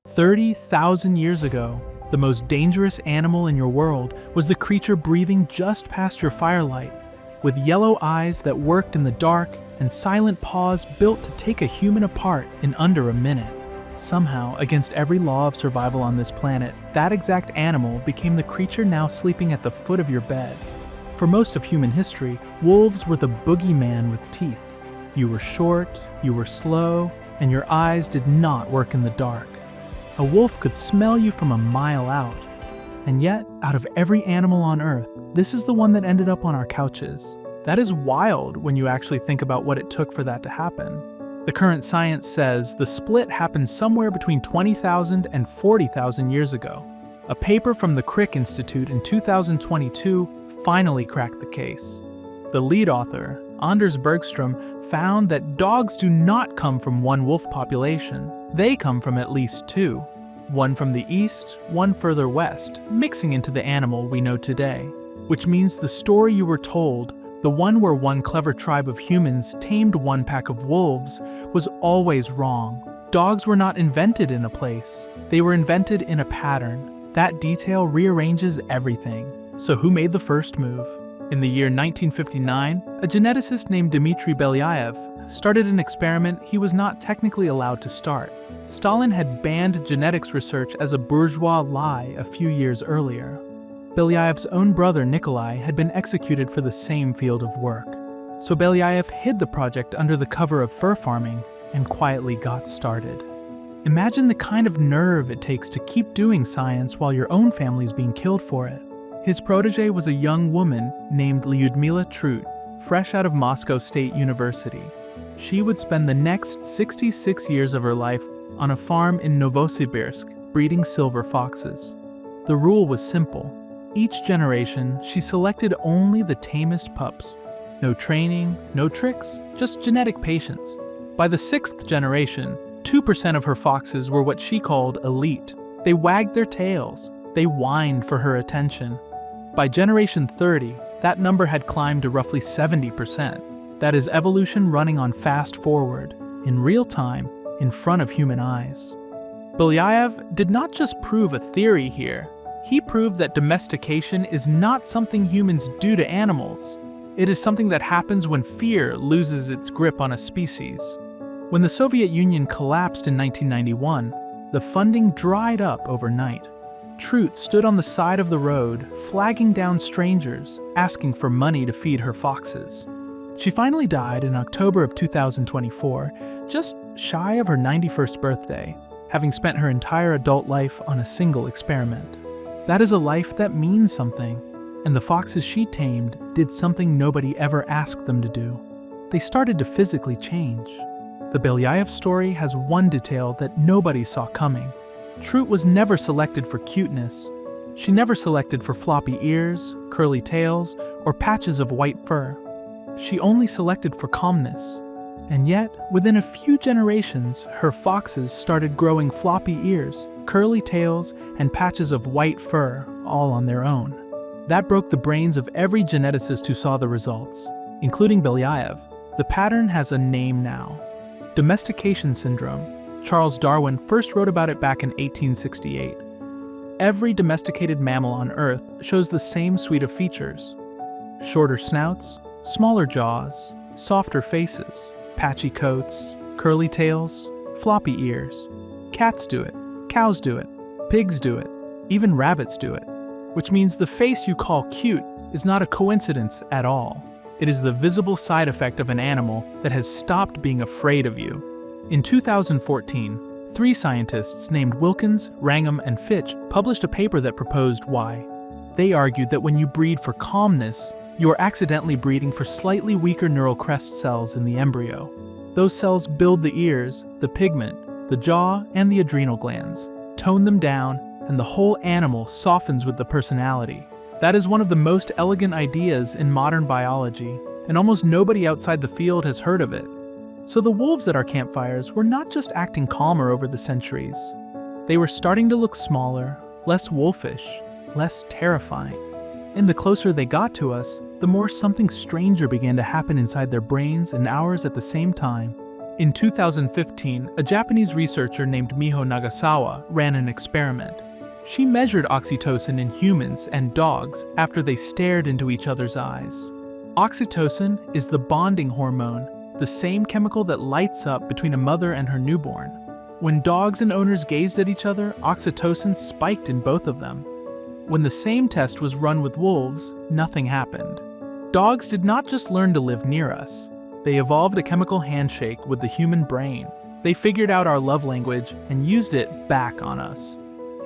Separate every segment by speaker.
Speaker 1: "30,000 years ago, the most dangerous animal in your world was the creature breathing just past your firelight, with yellow eyes that worked in the dark and silent paws built to take a human apart in under a minute. Somehow, against every law of survival on this planet, that exact animal became the creature now sleeping at the foot of your bed. For most of human history, wolves were the boogeyman with teeth. You were short, you were slow, and your eyes did not work in the dark. A wolf could smell you from a mile out. And yet, out of every animal on Earth, this is the one that ended up on our couches. That is wild when you actually think about what it took for that to happen. The current science says the split happened somewhere between 20,000 and 40,000 years ago. A paper from the Crick Institute in 2022 finally cracked the case. The lead author, Anders Bergström, found that dogs do not come from one wolf population. They come from at least two. One from the east, one further west, mixing into the animal we know today. Which means the story you were told, the one where one clever tribe of humans tamed one pack of wolves, was always wrong. Dogs were not invented in a place. They were invented in a pattern. That detail rearranges everything. So who made the first move? In the year 1959, a geneticist named Dmitry Belyaev started an experiment he was not technically allowed to start. Stalin had banned genetics research as a bourgeois lie a few years earlier. Belyaev's own brother Nikolai had been executed for the same field of work. So Belyaev hid the project under the cover of fur farming and quietly got started. Imagine the kind of nerve it takes to keep doing science while your own family's being killed for it. His protege was a young woman named Lyudmila Trut, fresh out of Moscow State University. She would spend the next 66 years of her life on a farm in Novosibirsk, breeding silver foxes. The rule was simple. Each generation, she selected only the tamest pups. No training, no tricks, just genetic patience. By the 6th generation, 2% of her foxes were what she called elite. They wagged their tails. They whined for her attention. By generation 30, that number had climbed to roughly 70%. That is evolution running on fast forward, in real time, in front of human eyes. Belyaev did not just prove a theory here. He proved that domestication is not something humans do to animals. It is something that happens when fear loses its grip on a species. When the Soviet Union collapsed in 1991, the funding dried up overnight. Trut stood on the side of the road, flagging down strangers, asking for money to feed her foxes. She finally died in October of 2024, just shy of her 91st birthday, having spent her entire adult life on a single experiment. That is a life that means something, and the foxes she tamed did something nobody ever asked them to do. They started to physically change. The Belyaev story has one detail that nobody saw coming. Trut was never selected for cuteness. She never selected for floppy ears, curly tails, or patches of white fur. She only selected for calmness. And yet, within a few generations, her foxes started growing floppy ears, curly tails, and patches of white fur, all on their own. That broke the brains of every geneticist who saw the results, including Belyaev. The pattern has a name now. Domestication syndrome. Charles Darwin first wrote about it back in 1868. Every domesticated mammal on Earth shows the same suite of features. Shorter snouts, smaller jaws, softer faces, patchy coats, curly tails, floppy ears. Cats do it, cows do it, pigs do it, even rabbits do it. Which means the face you call cute is not a coincidence at all. It is the visible side effect of an animal that has stopped being afraid of you. In 2014, 3 scientists named Wilkins, Wrangham, and Fitch published a paper that proposed why. They argued that when you breed for calmness, you are accidentally breeding for slightly weaker neural crest cells in the embryo. Those cells build the ears, the pigment, the jaw, and the adrenal glands, tone them down, and the whole animal softens with the personality. That is one of the most elegant ideas in modern biology, and almost nobody outside the field has heard of it. So the wolves at our campfires were not just acting calmer over the centuries. They were starting to look smaller, less wolfish, less terrifying. And the closer they got to us, the more something stranger began to happen inside their brains and ours at the same time. In 2015, a Japanese researcher named Miho Nagasawa ran an experiment. She measured oxytocin in humans and dogs after they stared into each other's eyes. Oxytocin is the bonding hormone, the same chemical that lights up between a mother and her newborn. When dogs and owners gazed at each other, oxytocin spiked in both of them. When the same test was run with wolves, nothing happened. Dogs did not just learn to live near us. They evolved a chemical handshake with the human brain. They figured out our love language and used it back on us.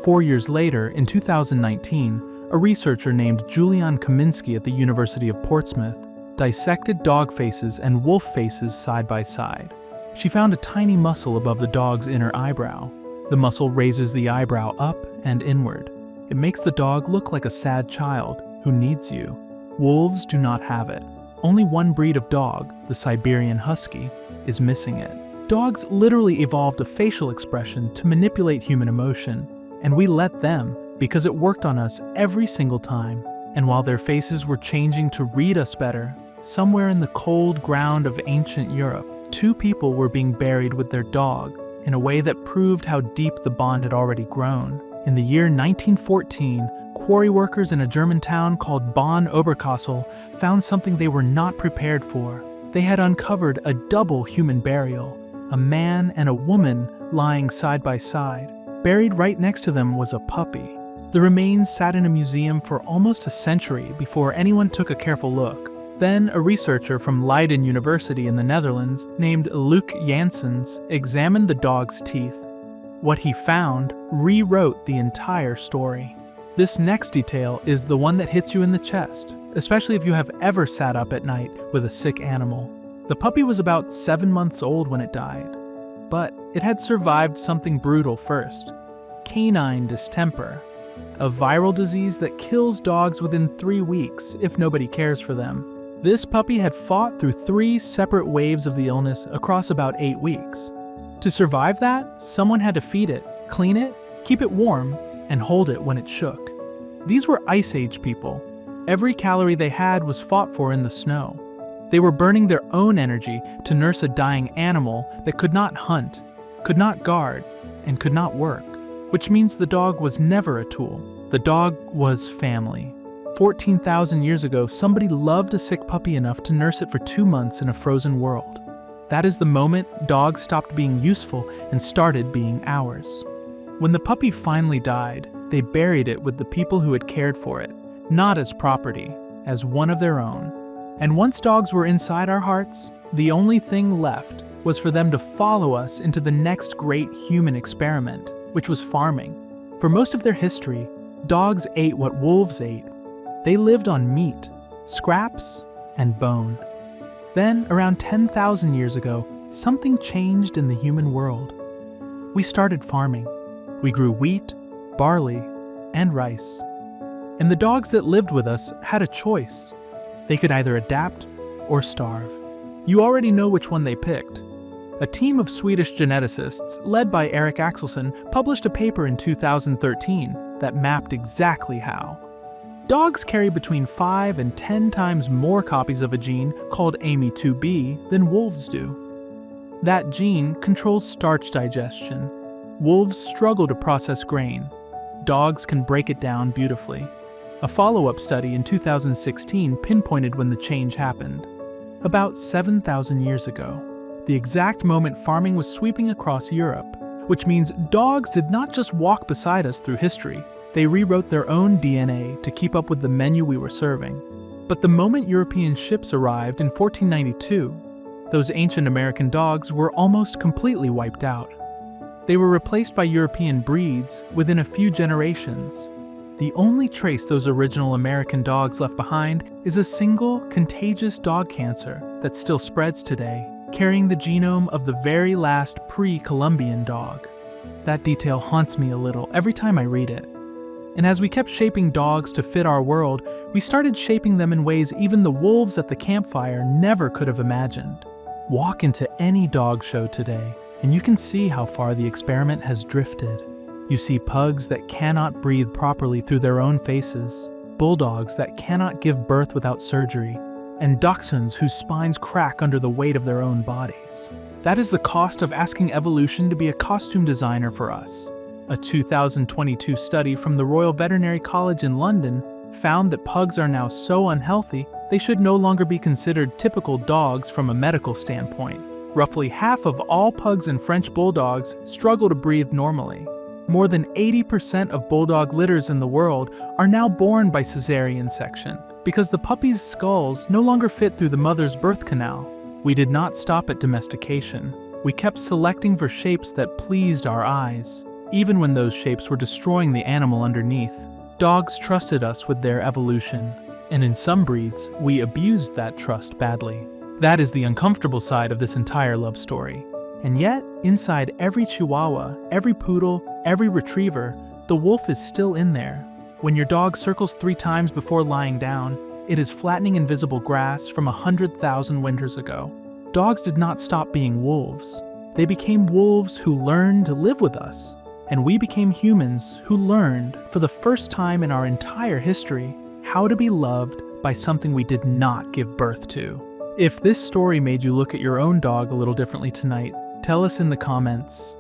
Speaker 1: 4 years later, in 2019, a researcher named Julian Kaminsky at the University of Portsmouth dissected dog faces and wolf faces side by side. She found a tiny muscle above the dog's inner eyebrow. The muscle raises the eyebrow up and inward. It makes the dog look like a sad child who needs you. Wolves do not have it. Only one breed of dog, the Siberian Husky, is missing it. Dogs literally evolved a facial expression to manipulate human emotion, and we let them because it worked on us every single time. And while their faces were changing to read us better, somewhere in the cold ground of ancient Europe, 2 people were being buried with their dog in a way that proved how deep the bond had already grown. In the year 1914, quarry workers in a German town called Bonn Oberkassel found something they were not prepared for. They had uncovered a double human burial, a man and a woman lying side by side. Buried right next to them was a puppy. The remains sat in a museum for almost a century before anyone took a careful look. Then, a researcher from Leiden University in the Netherlands, named Luc Janssens, examined the dog's teeth. What he found rewrote the entire story. This next detail is the one that hits you in the chest, especially if you have ever sat up at night with a sick animal. The puppy was about 7 months old when it died, but it had survived something brutal first: canine distemper, a viral disease that kills dogs within 3 weeks if nobody cares for them. This puppy had fought through 3 separate waves of the illness across about 8 weeks. To survive that, someone had to feed it, clean it, keep it warm, and hold it when it shook. These were Ice Age people. Every calorie they had was fought for in the snow. They were burning their own energy to nurse a dying animal that could not hunt, could not guard, and could not work. Which means the dog was never a tool. The dog was family. 14,000 years ago, somebody loved a sick puppy enough to nurse it for 2 months in a frozen world. That is the moment dogs stopped being useful and started being ours. When the puppy finally died, they buried it with the people who had cared for it, not as property, as one of their own. And once dogs were inside our hearts, the only thing left was for them to follow us into the next great human experiment, which was farming. For most of their history, dogs ate what wolves ate. They lived on meat, scraps, and bone. Then, around 10,000 years ago, something changed in the human world. We started farming. We grew wheat, barley, and rice. And the dogs that lived with us had a choice. They could either adapt or starve. You already know which one they picked. A team of Swedish geneticists, led by Erik Axelsson, published a paper in 2013 that mapped exactly how. Dogs carry between 5 and 10 times more copies of a gene called AMY2B than wolves do. That gene controls starch digestion. Wolves struggle to process grain. Dogs can break it down beautifully. A follow-up study in 2016 pinpointed when the change happened. About 7,000 years ago, the exact moment farming was sweeping across Europe, which means dogs did not just walk beside us through history. They rewrote their own DNA to keep up with the menu we were serving. But the moment European ships arrived in 1492, those ancient American dogs were almost completely wiped out. They were replaced by European breeds within a few generations. The only trace those original American dogs left behind is a single contagious dog cancer that still spreads today, carrying the genome of the very last pre-Columbian dog. That detail haunts me a little every time I read it. And as we kept shaping dogs to fit our world, we started shaping them in ways even the wolves at the campfire never could have imagined. Walk into any dog show today, and you can see how far the experiment has drifted. You see pugs that cannot breathe properly through their own faces, bulldogs that cannot give birth without surgery, and dachshunds whose spines crack under the weight of their own bodies. That is the cost of asking evolution to be a costume designer for us. A 2022 study from the Royal Veterinary College in London found that pugs are now so unhealthy they should no longer be considered typical dogs from a medical standpoint. Roughly half of all pugs and French bulldogs struggle to breathe normally. More than 80% of bulldog litters in the world are now born by cesarean section because the puppies' skulls no longer fit through the mother's birth canal. We did not stop at domestication. We kept selecting for shapes that pleased our eyes, even when those shapes were destroying the animal underneath. Dogs trusted us with their evolution, and in some breeds, we abused that trust badly. That is the uncomfortable side of this entire love story. And yet, inside every Chihuahua, every poodle, every retriever, the wolf is still in there. When your dog circles 3 times before lying down, it is flattening invisible grass from 100,000 winters ago. Dogs did not stop being wolves. They became wolves who learned to live with us. And we became humans who learned, for the first time in our entire history, how to be loved by something we did not give birth to. If this story made you look at your own dog a little differently tonight, tell us in the comments.